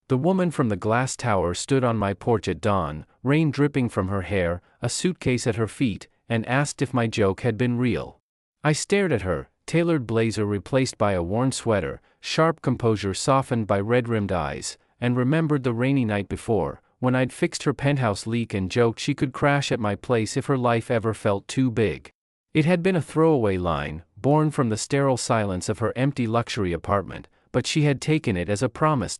The woman from the glass tower stood on my porch at dawn, rain dripping from her hair, a suitcase at her feet, and asked if my joke had been real. I stared at her, tailored blazer replaced by a worn sweater, sharp composure softened by red-rimmed eyes, and remembered the rainy night before, when I'd fixed her penthouse leak and joked she could crash at my place if her life ever felt too big. It had been a throwaway line, born from the sterile silence of her empty luxury apartment, but she had taken it as a promise.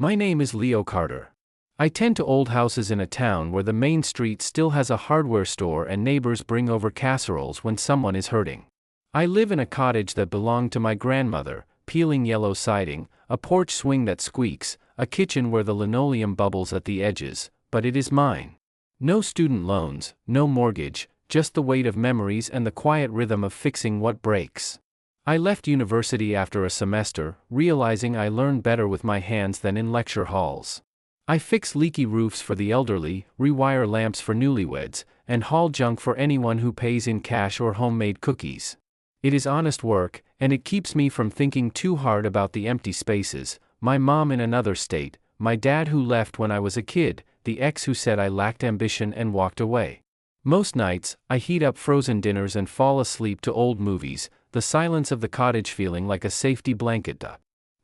My name is Leo Carter. I tend to old houses in a town where the main street still has a hardware store and neighbors bring over casseroles when someone is hurting. I live in a cottage that belonged to my grandmother, peeling yellow siding, a porch swing that squeaks, a kitchen where the linoleum bubbles at the edges, but it is mine. No student loans, no mortgage, just the weight of memories and the quiet rhythm of fixing what breaks. I left university after a semester, realizing I learned better with my hands than in lecture halls. I fix leaky roofs for the elderly, rewire lamps for newlyweds, and haul junk for anyone who pays in cash or homemade cookies. It is honest work, and it keeps me from thinking too hard about the empty spaces, my mom in another state, my dad who left when I was a kid, the ex who said I lacked ambition and walked away. Most nights, I heat up frozen dinners and fall asleep to old movies, the silence of the cottage feeling like a safety blanket.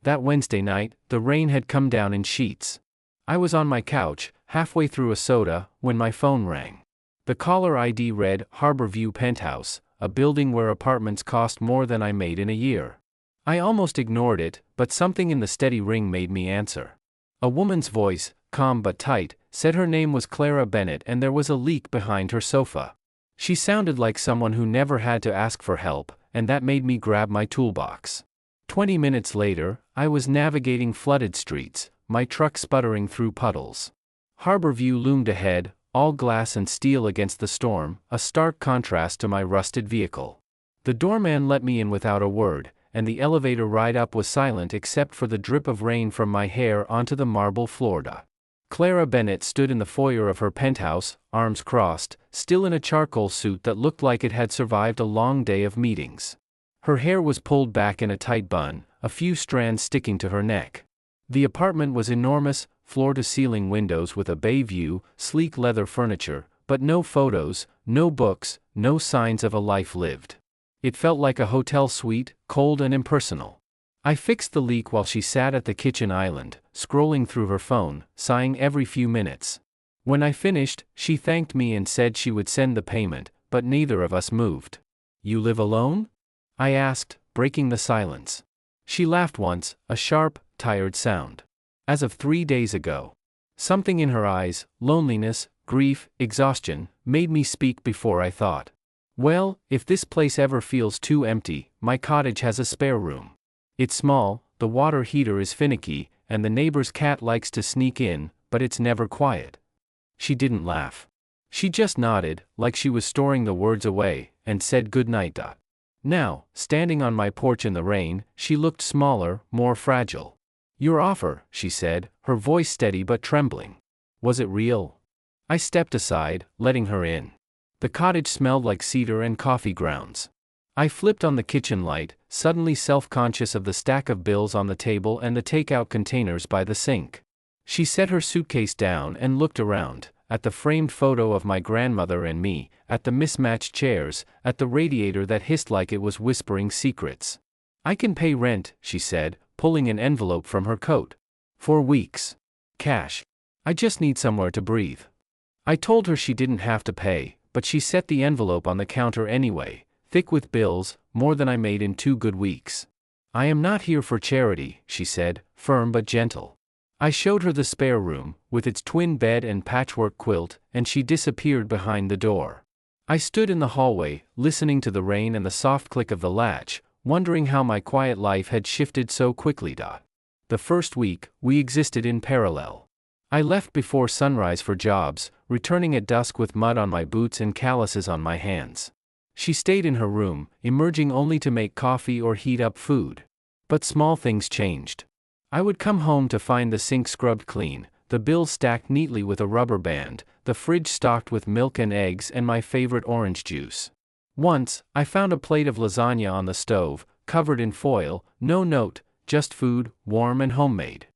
That Wednesday night, the rain had come down in sheets. I was on my couch, halfway through a soda, when my phone rang. The caller ID read, Harborview Penthouse, a building where apartments cost more than I made in a year. I almost ignored it, but something in the steady ring made me answer. A woman's voice, calm but tight, said her name was Clara Bennett and there was a leak behind her sofa. She sounded like someone who never had to ask for help, and that made me grab my toolbox. 20 minutes later, I was navigating flooded streets, my truck sputtering through puddles. Harborview loomed ahead, all glass and steel against the storm, a stark contrast to my rusted vehicle. The doorman let me in without a word, and the elevator ride up was silent except for the drip of rain from my hair onto the marble floor. Clara Bennett stood in the foyer of her penthouse, arms crossed, still in a charcoal suit that looked like it had survived a long day of meetings. Her hair was pulled back in a tight bun, a few strands sticking to her neck. The apartment was enormous, floor-to-ceiling windows with a bay view, sleek leather furniture, but no photos, no books, no signs of a life lived. It felt like a hotel suite, cold and impersonal. I fixed the leak while she sat at the kitchen island, scrolling through her phone, sighing every few minutes. When I finished, she thanked me and said she would send the payment, but neither of us moved. "You live alone?" I asked, breaking the silence. She laughed once, a sharp, tired sound. As of 3 days ago. Something in her eyes, loneliness, grief, exhaustion, made me speak before I thought. Well, if this place ever feels too empty, my cottage has a spare room. It's small, the water heater is finicky, and the neighbor's cat likes to sneak in, but it's never quiet. She didn't laugh. She just nodded, like she was storing the words away, and said good night. Now, standing on my porch in the rain, she looked smaller, more fragile. "Your offer," she said, her voice steady but trembling. "Was it real?" I stepped aside, letting her in. The cottage smelled like cedar and coffee grounds. I flipped on the kitchen light, suddenly self-conscious of the stack of bills on the table and the takeout containers by the sink. She set her suitcase down and looked around, at the framed photo of my grandmother and me, at the mismatched chairs, at the radiator that hissed like it was whispering secrets. "I can pay rent," she said, pulling an envelope from her coat. "4 weeks. Cash. I just need somewhere to breathe." I told her she didn't have to pay, but she set the envelope on the counter anyway, thick with bills, more than I made in 2 good weeks. "I am not here for charity," she said, firm but gentle. I showed her the spare room, with its twin bed and patchwork quilt, and she disappeared behind the door. I stood in the hallway, listening to the rain and the soft click of the latch, wondering how my quiet life had shifted so quickly. The first week, we existed in parallel. I left before sunrise for jobs, returning at dusk with mud on my boots and calluses on my hands. She stayed in her room, emerging only to make coffee or heat up food. But small things changed. I would come home to find the sink scrubbed clean, the bills stacked neatly with a rubber band, the fridge stocked with milk and eggs and my favorite orange juice. Once, I found a plate of lasagna on the stove, covered in foil, no note, just food, warm and homemade.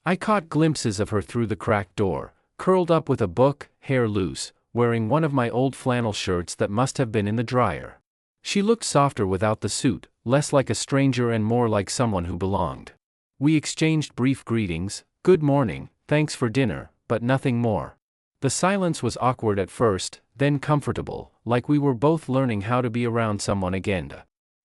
I caught glimpses of her through the cracked door, curled up with a book, hair loose, wearing one of my old flannel shirts that must have been in the dryer. She looked softer without the suit, less like a stranger and more like someone who belonged. We exchanged brief greetings, good morning, thanks for dinner, but nothing more. The silence was awkward at first, then comfortable, like we were both learning how to be around someone again.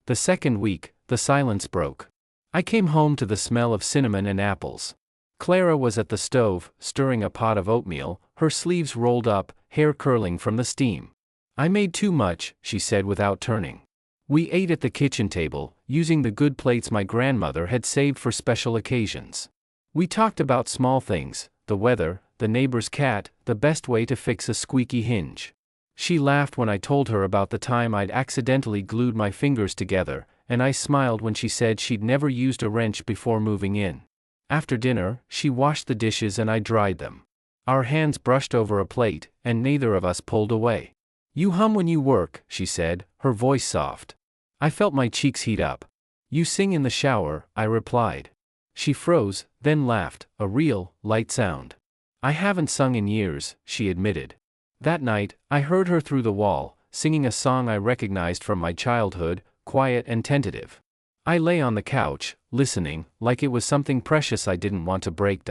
The second week, the silence broke. I came home to the smell of cinnamon and apples. Clara was at the stove, stirring a pot of oatmeal, her sleeves rolled up, hair curling from the steam. I made too much, she said without turning. We ate at the kitchen table, using the good plates my grandmother had saved for special occasions. We talked about small things, the weather, the neighbor's cat, the best way to fix a squeaky hinge. She laughed when I told her about the time I'd accidentally glued my fingers together, and I smiled when she said she'd never used a wrench before moving in. After dinner, she washed the dishes and I dried them. Our hands brushed over a plate, and neither of us pulled away. You hum when you work, she said, her voice soft. I felt my cheeks heat up. You sing in the shower, I replied. She froze, then laughed, a real, light sound. I haven't sung in years, she admitted. That night, I heard her through the wall, singing a song I recognized from my childhood, quiet and tentative. I lay on the couch, listening, like it was something precious I didn't want to break.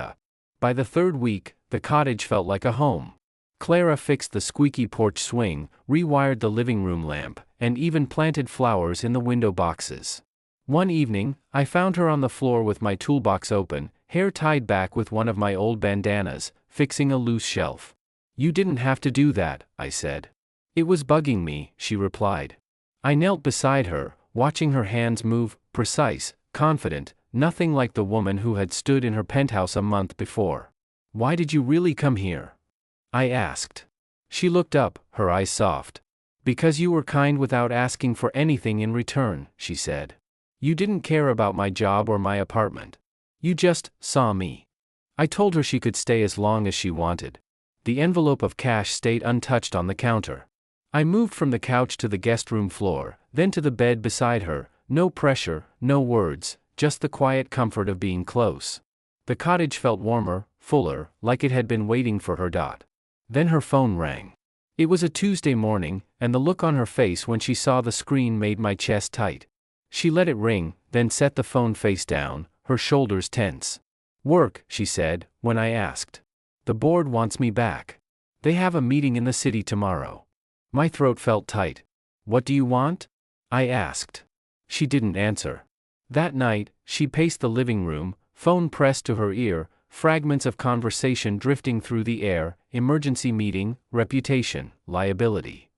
By the third week, the cottage felt like a home. Clara fixed the squeaky porch swing, rewired the living room lamp, and even planted flowers in the window boxes. One evening, I found her on the floor with my toolbox open, hair tied back with one of my old bandanas, fixing a loose shelf. You didn't have to do that, I said. It was bugging me, she replied. I knelt beside her, watching her hands move, precise, confident, nothing like the woman who had stood in her penthouse a month before. Why did you really come here? I asked. She looked up, her eyes soft. Because you were kind without asking for anything in return, she said. You didn't care about my job or my apartment. You just saw me. I told her she could stay as long as she wanted. The envelope of cash stayed untouched on the counter. I moved from the couch to the guest room floor, then to the bed beside her, no pressure, no words, just the quiet comfort of being close. The cottage felt warmer, fuller, like it had been waiting for her. Then her phone rang. It was a Tuesday morning, and the look on her face when she saw the screen made my chest tight. She let it ring, then set the phone face down, her shoulders tense. Work, she said, when I asked. The board wants me back. They have a meeting in the city tomorrow. My throat felt tight. What do you want? I asked. She didn't answer. That night, she paced the living room, phone pressed to her ear, fragments of conversation drifting through the air, emergency meeting, reputation, liability.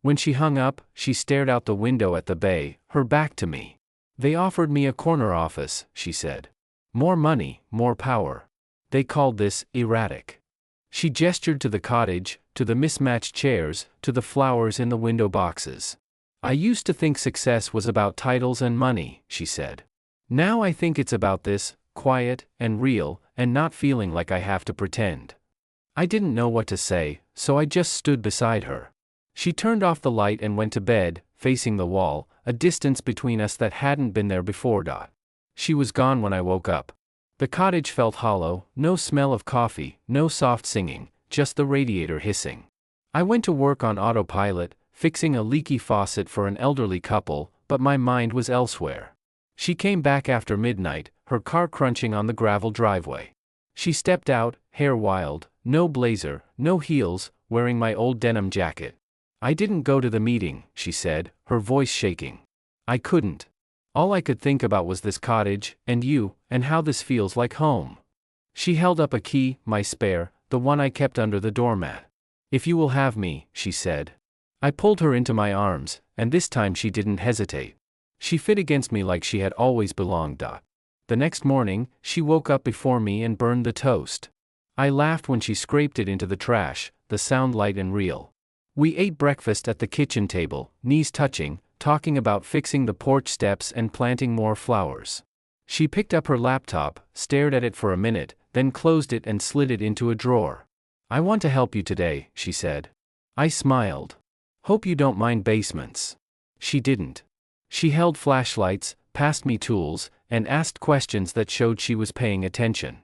When she hung up, she stared out the window at the bay, her back to me. They offered me a corner office, she said. More money, more power. They called this erratic. She gestured to the cottage, to the mismatched chairs, to the flowers in the window boxes. I used to think success was about titles and money, she said. Now I think it's about this, quiet and real, and not feeling like I have to pretend. I didn't know what to say, so I just stood beside her. She turned off the light and went to bed, facing the wall, a distance between us that hadn't been there before. She was gone when I woke up. The cottage felt hollow, no smell of coffee, no soft singing, just the radiator hissing. I went to work on autopilot, fixing a leaky faucet for an elderly couple, but my mind was elsewhere. She came back after midnight, her car crunching on the gravel driveway. She stepped out, hair wild, no blazer, no heels, wearing my old denim jacket. I didn't go to the meeting, she said, her voice shaking. I couldn't. All I could think about was this cottage, and you, and how this feels like home. She held up a key, my spare, the one I kept under the doormat. If you will have me, she said. I pulled her into my arms, and this time she didn't hesitate. She fit against me like she had always belonged. The next morning, she woke up before me and burned the toast. I laughed when she scraped it into the trash, the sound light and real. We ate breakfast at the kitchen table, knees touching, talking about fixing the porch steps and planting more flowers. She picked up her laptop, stared at it for a minute, then closed it and slid it into a drawer. I want to help you today, she said. I smiled. Hope you don't mind basements. She didn't. She held flashlights, passed me tools, and asked questions that showed she was paying attention.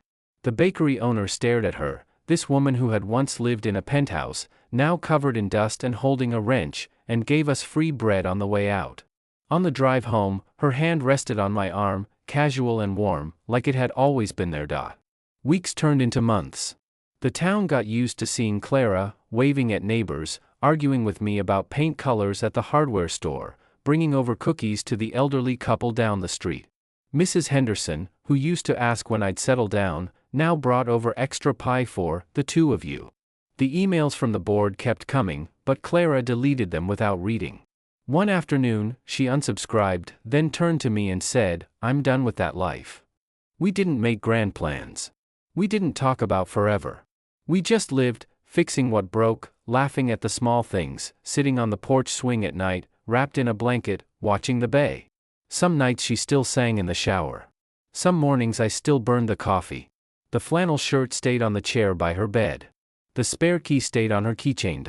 The bakery owner stared at her, this woman who had once lived in a penthouse, now covered in dust and holding a wrench, and gave us free bread on the way out. On the drive home, her hand rested on my arm, casual and warm, like it had always been there. Weeks turned into months. The town got used to seeing Clara, waving at neighbors, arguing with me about paint colors at the hardware store, bringing over cookies to the elderly couple down the street. Mrs. Henderson, who used to ask when I'd settle down, now brought over extra pie for the two of you. The emails from the board kept coming, but Clara deleted them without reading. One afternoon, she unsubscribed, then turned to me and said, "I'm done with that life." We didn't make grand plans. We didn't talk about forever. We just lived, fixing what broke, laughing at the small things, sitting on the porch swing at night, wrapped in a blanket, watching the bay. Some nights she still sang in the shower. Some mornings I still burned the coffee. The flannel shirt stayed on the chair by her bed. The spare key stayed on her keychain.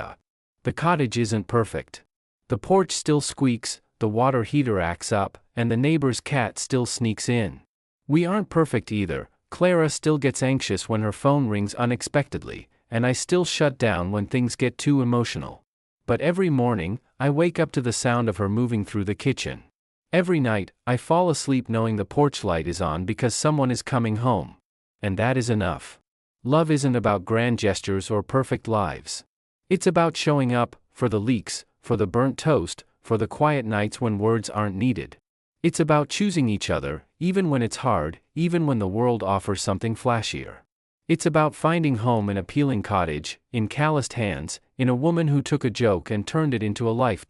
The cottage isn't perfect. The porch still squeaks, the water heater acts up, and the neighbor's cat still sneaks in. We aren't perfect either. Clara still gets anxious when her phone rings unexpectedly, and I still shut down when things get too emotional. But every morning, I wake up to the sound of her moving through the kitchen. Every night, I fall asleep knowing the porch light is on because someone is coming home. And that is enough. Love isn't about grand gestures or perfect lives. It's about showing up, for the leaks, for the burnt toast, for the quiet nights when words aren't needed. It's about choosing each other, even when it's hard, even when the world offers something flashier. It's about finding home in a peeling cottage, in calloused hands, in a woman who took a joke and turned it into a life.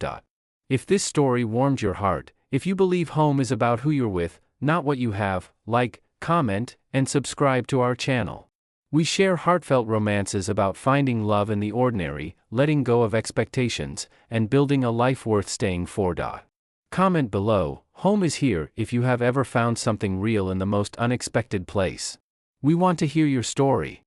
If this story warmed your heart, if you believe home is about who you're with, not what you have, like, comment, and subscribe to our channel. We share heartfelt romances about finding love in the ordinary, letting go of expectations, and building a life worth staying for. Comment below, home is here, if you have ever found something real in the most unexpected place. We want to hear your story.